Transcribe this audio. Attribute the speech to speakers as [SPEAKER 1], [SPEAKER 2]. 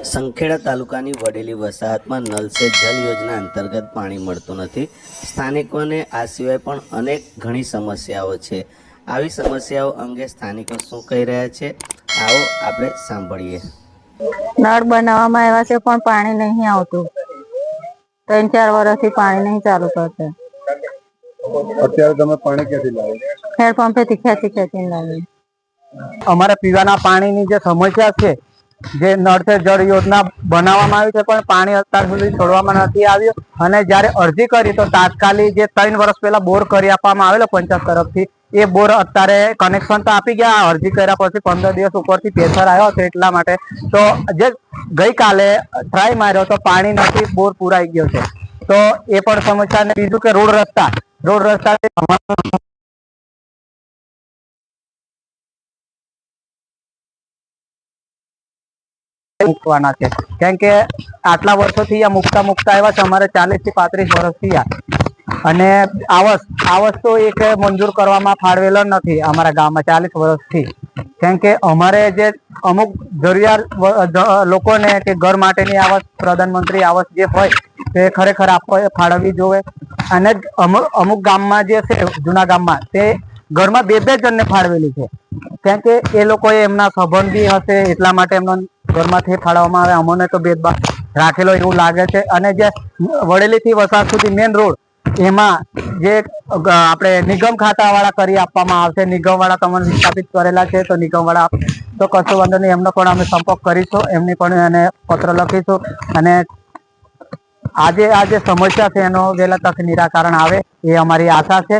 [SPEAKER 1] સંખેડા તાલુકાની વડેલી વસાહતમાં નલ સે જલ યોજના અંતર્ગત પાણી મળતું નથી। સ્થાનિકોને આ સિવાય પણ અનેક ઘણી સમસ્યાઓ છે। આવી સમસ્યાઓ અંગે સ્થાનિકો શું કહી રહ્યા છે, આવો આપણે સાંભળીએ।
[SPEAKER 2] નળ બનાવવામાં આવ્યા છે પણ પાણી નહીં આવતું। 3-4 વર્ષથી પાણી નહીં ચાલુ કરતા।
[SPEAKER 3] અત્યારે તમે પાણી ક્યાંથી લાવો?
[SPEAKER 2] હેન્ડપંપેથી ખેંચી લાવીએ।
[SPEAKER 4] અમારે પીવાના પાણીની જે સમસ્યા છે, જે નળ સે જળ યોજના બનાવવામાં આવી છે પણ પાણી અત્યાર સુધી છોડવામાં નથી આવ્યું। અને જ્યારે અરજી કરી તો તાત્કાલિક જે 3 વર્ષ પહેલા બોર કરી આપવામાં આવેલો પંચાયત તરફથી, એ બોર અત્યારે કનેક્શન તો આપી ગયા। અરજી કર્યા પછી 15 દિવસ ઉપરથી પ્રેશર આવ્યો છે, એટલા માટે તો જે ગઈકાલે ટ્રાય માર્યો તો પાણી નથી, બોર પુરાઈ ગયો છે। તો એ પણ સમસ્યા। ને બીજું કે રોડ રસ્તા મૂકવાના છે, કેમ કે આટલા વર્ષોથી આ મુકતા આવ્યા છે। અમારે 40 થી 35 વર્ષ થયા અને આવાસ તો એક મંજૂર કરવામાં ફાળવેલો નથી અમારા ગામમાં 40 વર્ષથી। કેમ કે અમારે જે અમુક જરૂરિયાત લોકોને કે ઘર માટેની આવાસ, પ્રધાનમંત્રી આવાસ જે હોય તે ખરેખર ફાળવવી જોવે। અને અમુક ગામમાં જે છે, જૂના ગામમાં, તે ઘરમાં 2-2 જણને ફાળવેલી છે, કેમ કે એ લોકોએ એમના સંબંધી હશે એટલા માટે એમનો ઘરમાંથી ફાળવવામાં આવે। અમને તો ભેદભાવ રાખેલો એવું લાગે છે। અને જે વડેલીથી વસાહત સુધી મેઇન રોડ, એમાં જે આપણે નિગમ ખાતા વાળા કરી આપવામાં આવશે। નિગમ વાળા તમને વિસ્થાપિત કરેલા છે, તો નિગમ વાળા તો કશો વાંધો નહીં, એમનો પણ અમે સંપર્ક કરીશું, એમની પણ એને પત્ર લખીશું। અને આ જે સમસ્યા છે એનો વહેલા તક નિરાકરણ આવે એ અમારી આશા છે।